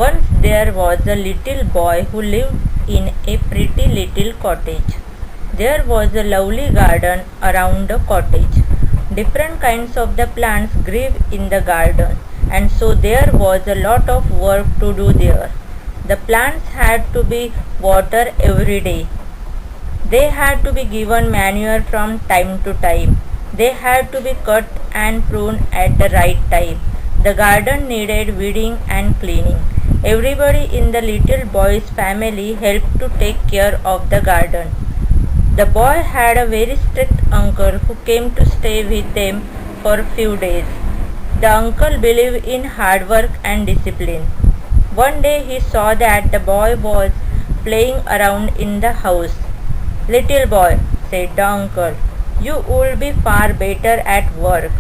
Once there was a little boy who lived in a pretty little cottage. There was a lovely garden around the cottage. Different kinds of the plants grew in the garden, and so there was a lot of work to do there. The plants had to be watered every day. They had to be given manure from time to time. They had to be cut and pruned at the right time. The garden needed weeding and cleaning. Everybody in the little boy's family helped to take care of the garden. The boy had a very strict uncle who came to stay with them for a few days. The uncle believed in hard work and discipline. One day he saw that the boy was playing around in the house. "Little boy," said the uncle, "you will be far better at work.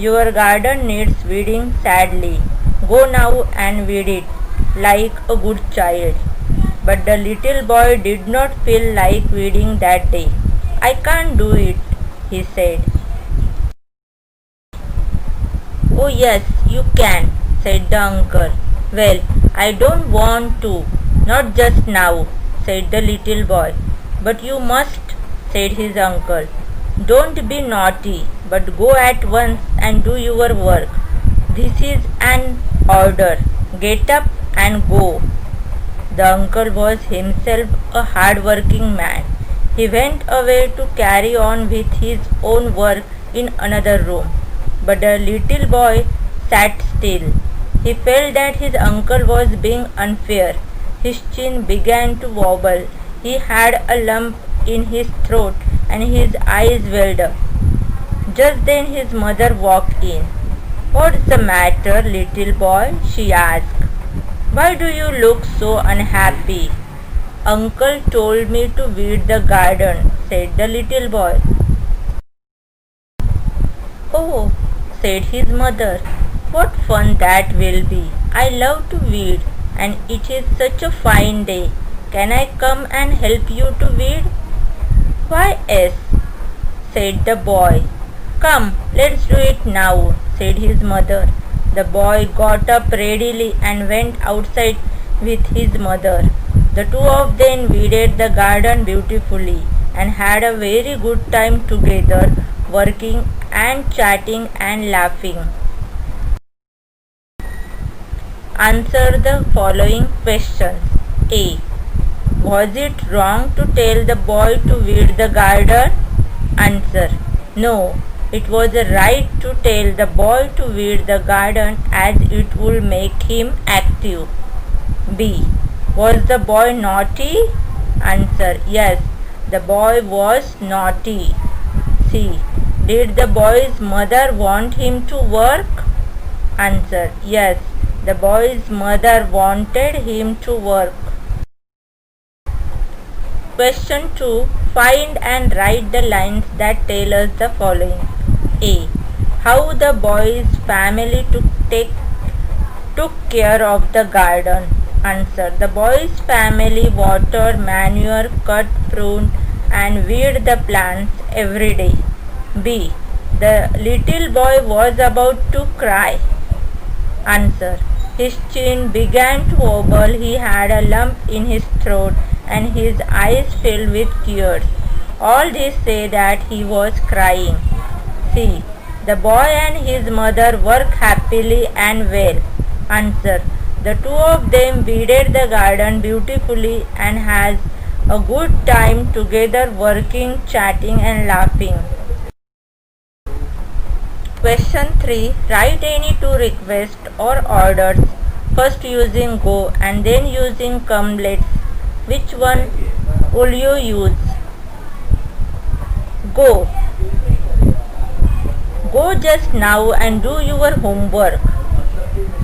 Your garden needs weeding sadly. Go now and weed it like a good child." But the little boy did not feel like weeding that day. "I can't do it," he said. "Oh yes, you can," said the uncle. "Well, I don't want to, not just now," said the little boy. "But you must," said his uncle. "Don't be naughty, but go at once and do your work. This is an order. Get up and go." The uncle was himself a hard-working man. He went away to carry on with his own work in another room. But the little boy sat still. He felt that his uncle was being unfair. His chin began to wobble. He had a lump in his throat and his eyes welled up. Just then his mother walked in. "What's the matter, little boy?" she asked. "Why do you look so unhappy?" "Uncle told me to weed the garden," said the little boy. "Oh," said his mother, "what fun that will be. I love to weed, and it is such a fine day. Can I come and help you to weed?" "Why, yes," said the boy. "Come, let's do it now," said his mother. The boy got up readily and went outside with his mother. The two of them weeded the garden beautifully and had a very good time together, working and chatting and laughing. Answer the following questions. A. Was it wrong to tell the boy to weed the garden? Answer. No. It was right to tell the boy to weed the garden as it would make him active. B. Was the boy naughty? Answer. Yes, the boy was naughty. C. Did the boy's mother want him to work? Answer. Yes, the boy's mother wanted him to work. Question 2. Find and write the lines that tell us the following. A. How the boy's family took care of the garden. Answer. The boy's family watered, manure, cut, pruned, and weed the plants every day. B. The little boy was about to cry. Answer. His chin began to wobble, he had a lump in his throat, and his eyes filled with tears. All this say that he was crying. C. The boy and his mother work happily and well. Answer. The two of them weeded the garden beautifully and has a good time together working, chatting and laughing. Question 3. Write any two requests or orders, first using go and then using come let's. Which one will you use? Go. Go just now and do your homework.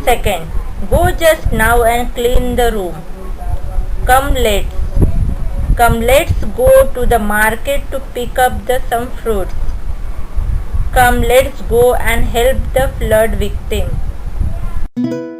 Second. Go just now and clean the room. Come let's. Come let's go to the market to pick up some fruits. Come let's go and help the flood victim.